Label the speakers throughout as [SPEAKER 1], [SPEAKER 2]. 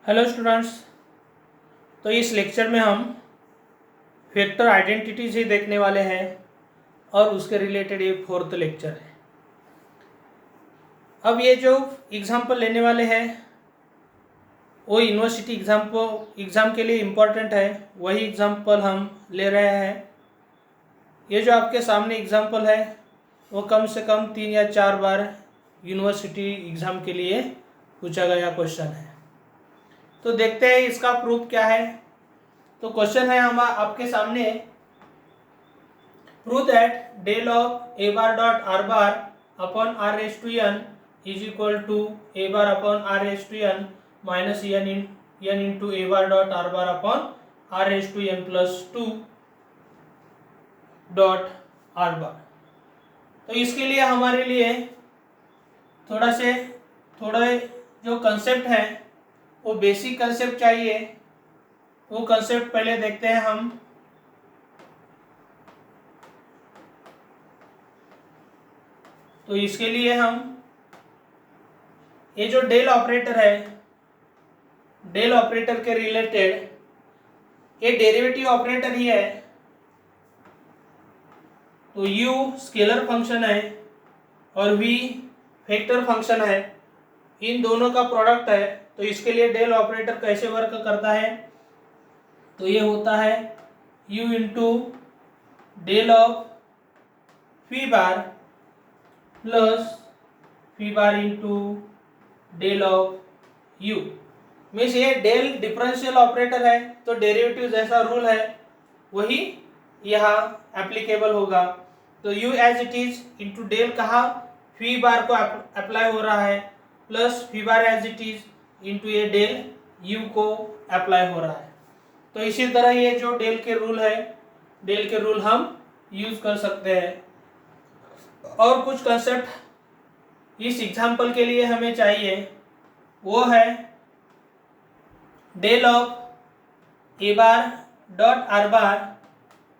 [SPEAKER 1] Hello students. तो इस lecture में हम वेक्टर आइडेंटिटीज ही देखने वाले हैं और उसके रिलेटेड ये फोर्थ लेक्चर है। अब ये जो एग्जाम्पल लेने वाले हैं वो यूनिवर्सिटी एग्ज़ाम के लिए इम्पोर्टेंट है, वही एग्जाम्पल हम ले रहे हैं। ये जो आपके सामने एग्जाम्पल है वो कम से कम 3 या 4 बार यूनिवर्सिटी एग्ज़ाम के लिए पूछा गया क्वेश्चन है। तो देखते हैं इसका प्रूफ क्या है। तो क्वेश्चन है हम आपके सामने, prove that del of a bar dot r bar upon r raise to n is equal to a bar upon r raise to n minus n into a bar dot r bar upon r raise to n plus 2 dot r bar. तो इसके लिए हमारे लिए थोड़ा जो concept है वो basic concept चाहिए। वो कंसेप्ट पहले देखते हैं हम। तो इसके लिए हम ये जो डेल ऑपरेटर है, डेल ऑपरेटर के रिलेटेड ये डेरिवेटिव ऑपरेटर ही है। तो u स्केलर फंक्शन है और v वेक्टर फंक्शन है, इन दोनों का प्रोडक्ट है। तो इसके लिए डेल ऑपरेटर कैसे वर्क करता है, तो ये होता है u into del of phi bar plus phi bar into del of u। Means ये डेल डिफरेंशियल ऑपरेटर है, तो डेरिवेटिव जैसा रूल है वही यहाँ एप्लीकेबल होगा। तो u as it is into del कहा फी बार को अप्लाई हो रहा है plus phi bar as it is into ये डेल u को अप्लाई हो रहा है। तो इसी तरह ये जो डेल के रूल है, डेल के रूल हम यूज कर सकते हैं। और कुछ कंसेप्ट इस एग्जाम्पल के लिए हमें चाहिए, वो है del of a bar dot r bar,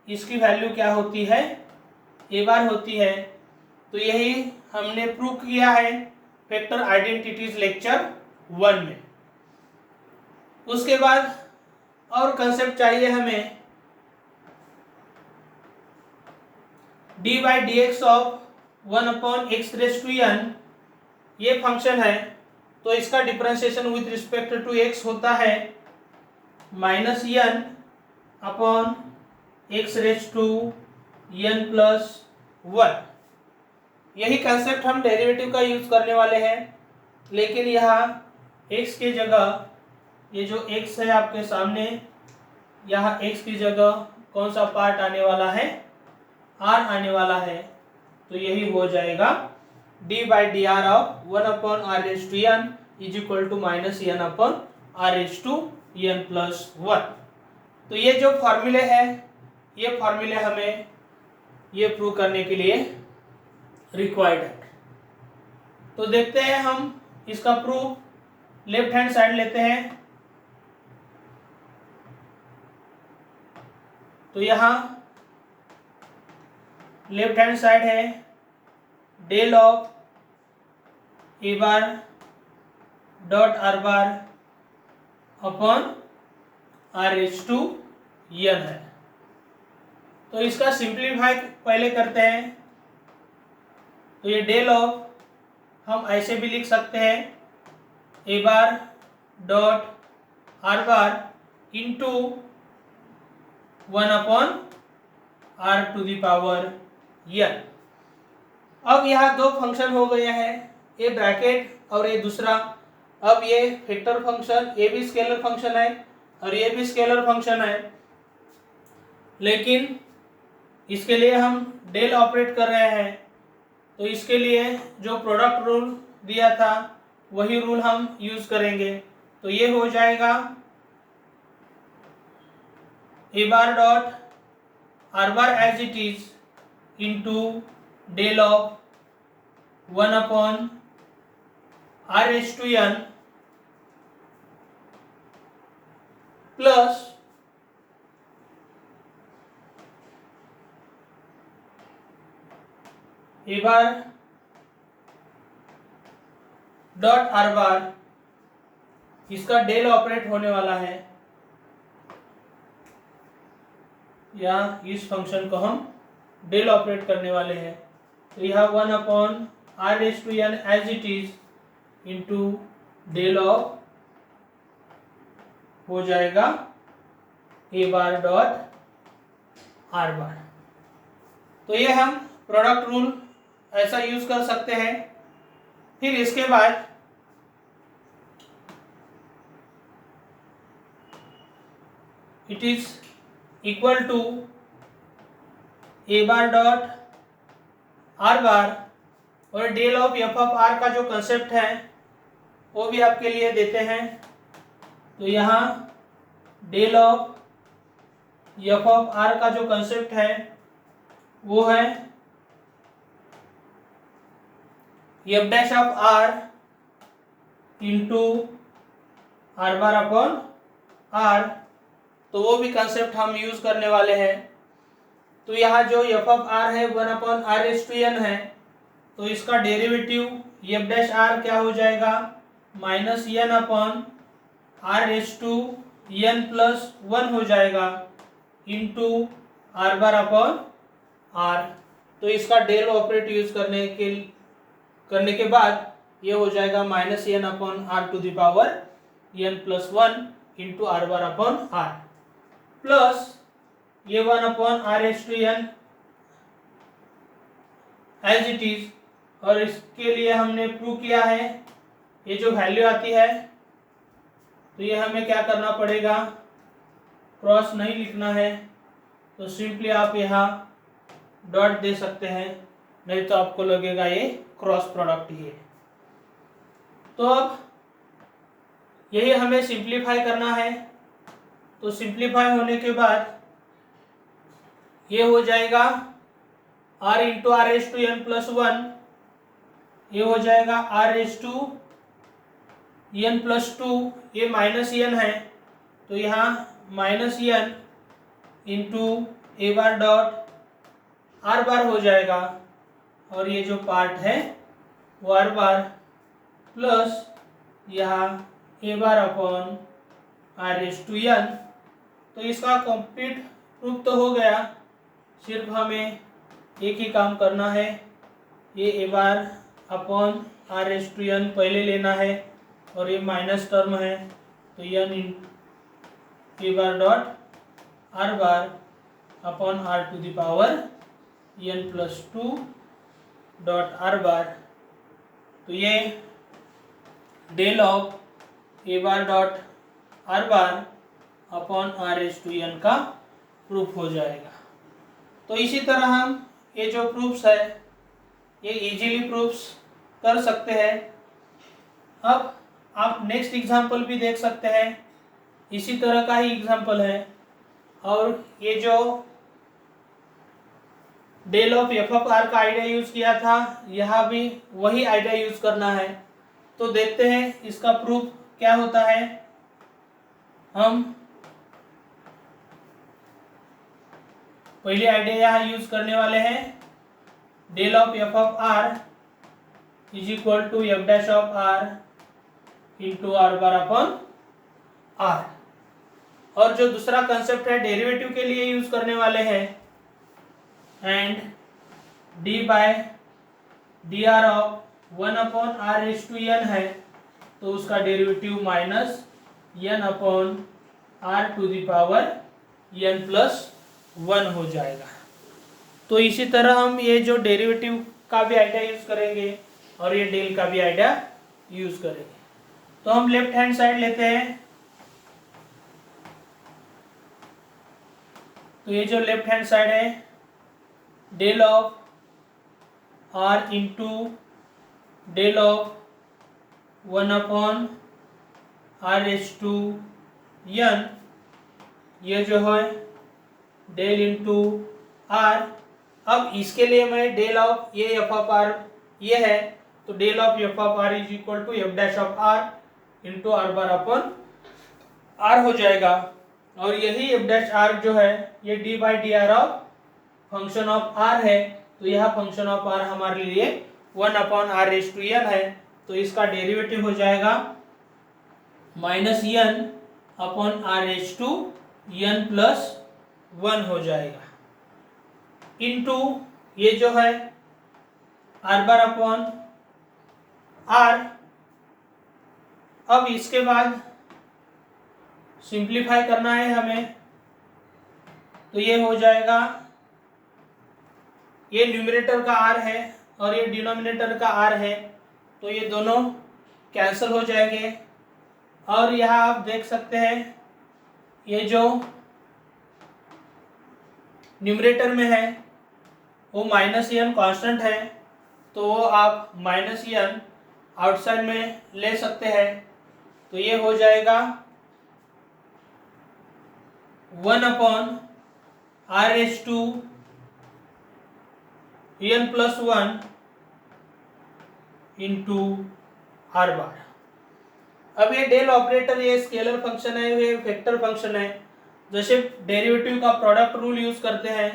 [SPEAKER 1] इसकी वैल्यू क्या होती है, ए बार होती है। तो यही हमने प्रूव किया है वेक्टर आइडेंटिटीज लेक्चर 1 में। उसके बाद और कंसेप्ट चाहिए हमें, d by d x of 1 upon x raise to n, ये फंक्शन है। तो इसका differentiation with respect to x होता है minus n upon x raise to n plus 1। यही कंसेप्ट हम डेरिवेटिव का यूज करने वाले हैं, लेकिन यहाँ x की जगह, ये जो x है आपके सामने, यहाँ x की जगह कौन सा पार्ट आने वाला है, r आने वाला है। तो यही हो जाएगा d by d r of 1 upon r raise to n is equal to minus n upon r raise to n plus 1। तो ये जो फॉर्मूले है, ये फॉर्मूले हमें ये प्रूव करने के लिए रिक्वायर्ड है। तो देखते हैं हम इसका प्रूफ। लेफ्ट हैंड साइड लेते हैं। तो यहाँ लेफ्ट हैंड साइड है del of a bar dot r bar upon r h to n है। तो इसका सिंप्लीफाई पहले करते हैं। तो ये डेल ऑफ हम ऐसे भी लिख सकते हैं, a bar dot r bar into 1 upon r to the power n. अब यहाँ दो फंक्शन हो गया है, ये ब्रैकेट और ये दूसरा। अब ये वेक्टर फंक्शन, ये भी स्केलर फंक्शन है और ये भी स्केलर फंक्शन है, लेकिन इसके लिए हम डेल ऑपरेट कर रहे हैं। तो इसके लिए जो प्रोडक्ट रूल दिया था वही रूल हम यूज करेंगे। तो ये हो जाएगा a bar dot r bar as it is into del of 1 upon r h to n plus a bar dot r bar इसका डेल ऑपरेट होने वाला है, या इस फंक्शन को हम डेल ऑपरेट करने वाले हैं। तो यह 1/r⁴n as it is into del of हो जाएगा a bar dot r bar. तो ये हम प्रोडक्ट रूल ऐसा यूज कर सकते हैं। फिर इसके बाद it is equal to a bar dot r bar, और del of f of r का जो कंसेप्ट है वो भी आपके लिए देते हैं। तो यहाँ del of f of r का जो कंसेप्ट है वो है f dash of r into r bar upon r। तो वो भी कंसेप्ट हम यूज करने वाले हैं। तो यहाँ जो एफ ऑफ r है 1/r⁴n है, तो इसका डेरिवेटिव एफ डैश r क्या हो जाएगा, -n अपॉन r⁴n प्लस 1 हो जाएगा into r bar upon r। तो इसका डेल ऑपरेट यूज करने के बाद ये हो जाएगा -n upon r⁴n plus 1 into r bar upon r, plus ये 1/r⁴n एज इट इज। और इसके लिए हमने प्रूव किया है, ये जो वैल्यू आती है तो ये हमें क्या करना पड़ेगा, क्रॉस नहीं लिखना है, तो सिंपली आप यहाँ डॉट दे सकते हैं, नहीं तो आपको लगेगा ये क्रॉस प्रोडक्ट ही है। तो अब यही हमें सिंप्लीफाई करना है। तो सिंप्लीफाई होने के बाद ये हो जाएगा r इंटू r⁴n प्लस 1, ये हो जाएगा r⁴n प्लस 2, ये -n है तो यहाँ -n into a bar dot r बार हो जाएगा, और ये जो पार्ट है वो r बार प्लस यहाँ a बार अपॉन r⁴n। तो इसका कंप्लीट प्रूफ तो हो गया, सिर्फ हमें एक ही काम करना है, ये a बार अपॉन r⁴n पहले लेना है, और ये माइनस टर्म है तो n a bar dot r bar upon r⁴n plus 2 dot r bar. तो ये del of a bar dot r bar upon r⁴n का प्रूफ हो जाएगा। तो इसी तरह हम ये जो प्रूफ्स है ये इजीली प्रूफ्स कर सकते हैं। अब आप नेक्स्ट एग्जांपल भी देख सकते हैं, इसी तरह का ही एग्जांपल है, और ये जो del of f of r का आइडिया यूज किया था, यहाँ भी वही आइडिया यूज करना है। तो देखते हैं इसका प्रूफ क्या होता है। हम पहले आइडिया यहाँ यूज करने वाले हैं, del of f of r is equal to f dash of r into r bar upon r. और जो दूसरा कंसेप्ट है डेरिवेटिव के लिए यूज करने वाले हैं, and d by d r of 1/r⁴n है, तो उसका derivative -n upon r⁴n plus 1 हो जाएगा। तो इसी तरह हम ये जो डेरिवेटिव का भी आइडिया यूज करेंगे और ये डेल का भी आइडिया यूज करेंगे। तो हम लेफ्ट हैंड साइड लेते हैं, तो ये जो लेफ्ट हैंड साइड है del of r into del of 1/r⁴n, ये जो है डेल इंटू r। अब इसके लिए मैं डेल ऑफ ये एफ ऑफ आर ये है, तो del of f of r is equal to f dash of r into r bar upon r हो जाएगा। और यही एफ डैश आर जो है ये d by d r of function of r है, तो यह फंक्शन ऑफ आर हमारे लिए 1/r⁴n है, तो इसका डेरिवेटिव हो जाएगा minus n upon r h to n plus 1 हो जाएगा, इनटू ये जो है आर बार अपॉन आर। अब इसके बाद सिंप्लीफाई करना है हमें, तो ये हो जाएगा, ये न्यूमरेटर का आर है और ये डिनोमिनेटर का आर है, तो ये दोनों कैंसिल हो जाएंगे। और यहाँ आप देख सकते हैं ये जो न्यूमरेटर में है वो माइनस एन कांस्टेंट है, तो वो आप माइनस एन आउटसाइड में ले सकते हैं, तो ये हो जाएगा 1 upon r h to n plus 1 into r bar. अब ये डेल ऑपरेटर ये स्केलर फंक्शन है, ये वेक्टर फंक्शन है, जैसे डेरिवेटिव का प्रोडक्ट रूल यूज करते हैं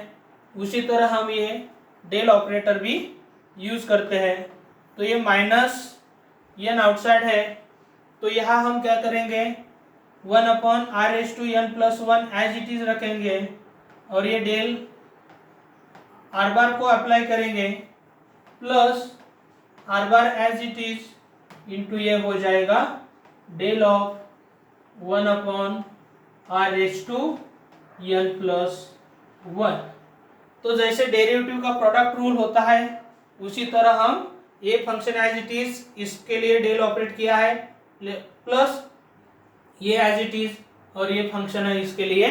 [SPEAKER 1] उसी तरह हम ये डेल ऑपरेटर भी यूज करते हैं। तो ये माइनस एन आउटसाइड है, तो यहाँ हम क्या करेंगे 1 upon r h to n plus 1 as it is रखेंगे और ये डेल आर बार को अप्लाई करेंगे plus r bar as it is into ये हो जाएगा del of 1 upon r h to n plus 1। तो जैसे डेरिवेटिव का प्रोडक्ट रूल होता है उसी तरह हम ये फंक्शन एज इट इज इसके लिए डेल ऑपरेट किया है, प्लस ये एज इट इज और ये फंक्शन है इसके लिए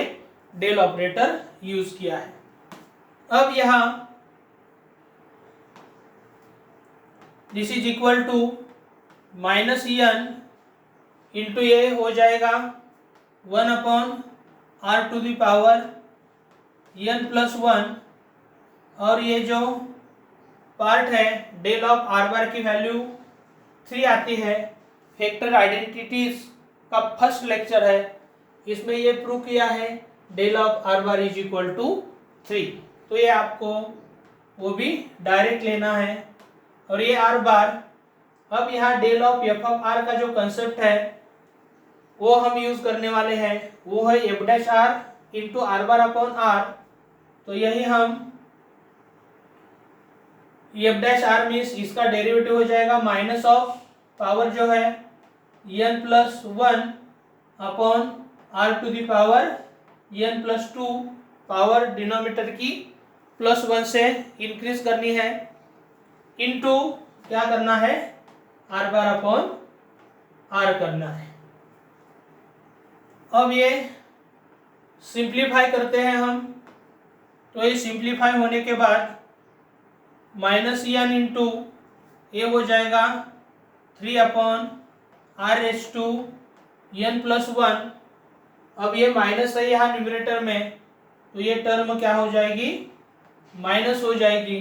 [SPEAKER 1] डेल ऑपरेटर यूज किया है। अब यहाँ this is equal to minus n into ये हो जाएगा 1 upon r to the power n plus 1, और ये जो पार्ट है डेल ऑफ आर बार की वैल्यू 3 आती है। वेक्टर आइडेंटिटीज का फर्स्ट लेक्चर है, इसमें ये प्रूव किया है del of r bar is equal to 3, तो ये आपको वो भी डायरेक्ट लेना है। और ये आर बार, अब यहाँ del of f of r का जो कंसेप्ट है वो हम यूज करने वाले हैं, वो है f dash r into r bar upon r. तो यही हम एफ डैश आर मीन्स इसका डेरिवेटिव हो जाएगा माइनस ऑफ पावर जो है n plus 1 upon r to the power n plus 2, power denominator की प्लस 1 से इंक्रीज करनी है, इनटू क्या करना है आर बार अपॉन आर करना है। अब ये सिंप्लीफाई करते हैं हम, तो ये सिंप्लीफाई होने के बाद माइनस एन इंटू ये हो जाएगा 3 upon r h to n plus 1। अब ये माइनस है यहाँ न्यूमरेटर में, तो ये टर्म क्या हो जाएगी माइनस हो जाएगी।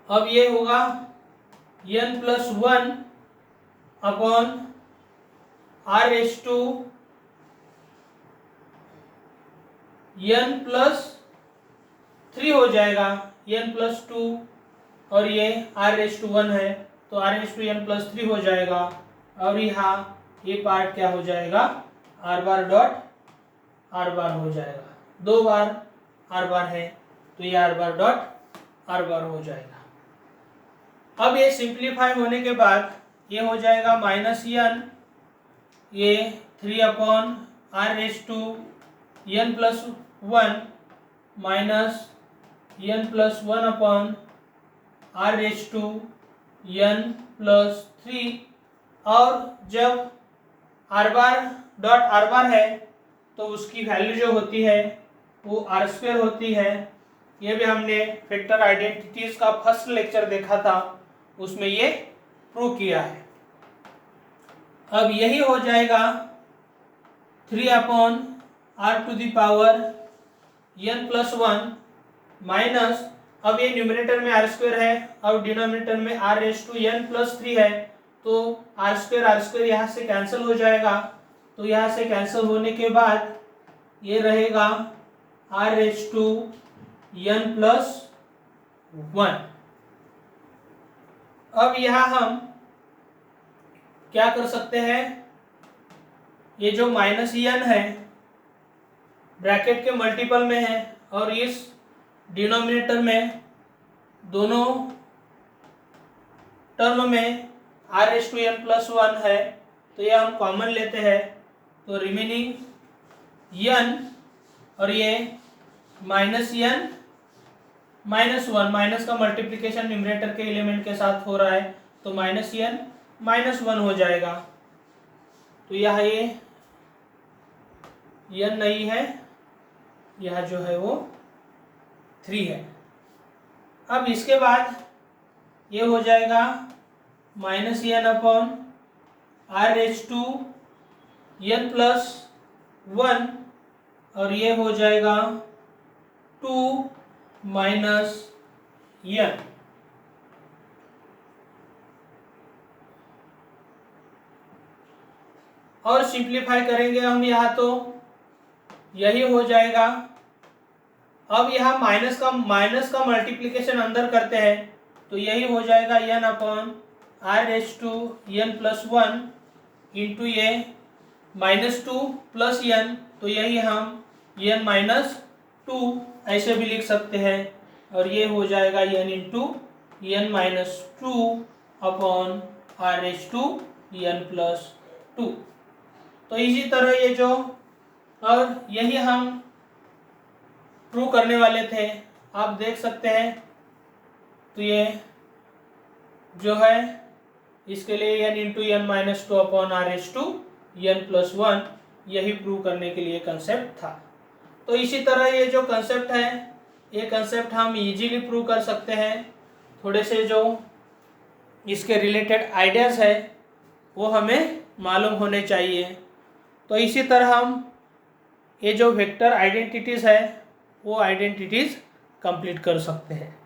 [SPEAKER 1] अब ये होगा n plus 1 upon r h to n plus 3 हो जाएगा, एन प्लस 2 और ये आर एच टू 1 है तो r h to n plus 3 हो जाएगा। और यहाँ ये पार्ट क्या हो जाएगा आर बार डॉट आर बार हो जाएगा, 2 बार आर बार है तो ये आर बार डॉट आर बार हो जाएगा। अब ये सिंप्लीफाई होने के बाद ये हो जाएगा माइनस एन, ये 3 upon r h to n plus 1 minus n plus 1 upon r h to n plus 3। और जब r bar dot r bar है तो उसकी वैल्यू जो होती है वो आर स्क्वायर होती है। ये भी हमने वेक्टर आइडेंटिटीज का फर्स्ट लेक्चर देखा था, उसमें ये प्रूव किया है। अब यही हो जाएगा 3 upon r to the power n plus 1 minus, अब ये न्यूमरेटर में आर स्क्वायर है और डिनोमिनेटर में r h to n plus 3 है, तो आर स्क्वायर यहाँ से कैंसिल हो जाएगा। तो यहाँ से कैंसिल होने के बाद ये रहेगा r h to n plus 1। अब यहाँ हम क्या कर सकते हैं, ये जो माइनस एन है ब्रैकेट के मल्टीपल में है और इस डिनोमिनेटर में दोनों टर्म में r⁴n+1 है, तो ये हम कॉमन लेते हैं, तो रिमेनिंग n और ये -n -1, माइनस का मल्टीप्लिकेशन न्यूमरेटर के एलिमेंट के साथ हो रहा है, तो -n -1 हो जाएगा। तो यह ये n नहीं है, यह जो है वो 3 है। अब इसके बाद ये हो जाएगा -n/r⁴n+1 और ये हो जाएगा 2 - n। और सिंप्लीफाई करेंगे हम यहाँ, तो यही हो जाएगा। अब यहाँ माइनस का मल्टीप्लिकेशन अंदर करते हैं, तो यही हो जाएगा n/r⁴n+1 इंटू ये -2 + n, तो यही हम n-2 ऐसे भी लिख सकते हैं, और ये हो जाएगा n इंटू n-2/r⁴n+2। तो इसी तरह ये जो, और यही हम प्रूव करने वाले थे, आप देख सकते हैं। तो ये जो है इसके लिए n इंटू n-2/r⁴n+1 यही प्रूव करने के लिए कंसेप्ट था। तो इसी तरह ये जो कंसेप्ट है, ये कंसेप्ट हम इजीली प्रूव कर सकते हैं। थोड़े से जो इसके रिलेटेड आइडियाज़ है वो हमें मालूम होने चाहिए। तो इसी तरह हम ये जो वेक्टर आइडेंटिटीज़ है वो आइडेंटिटीज़ कंप्लीट कर सकते हैं।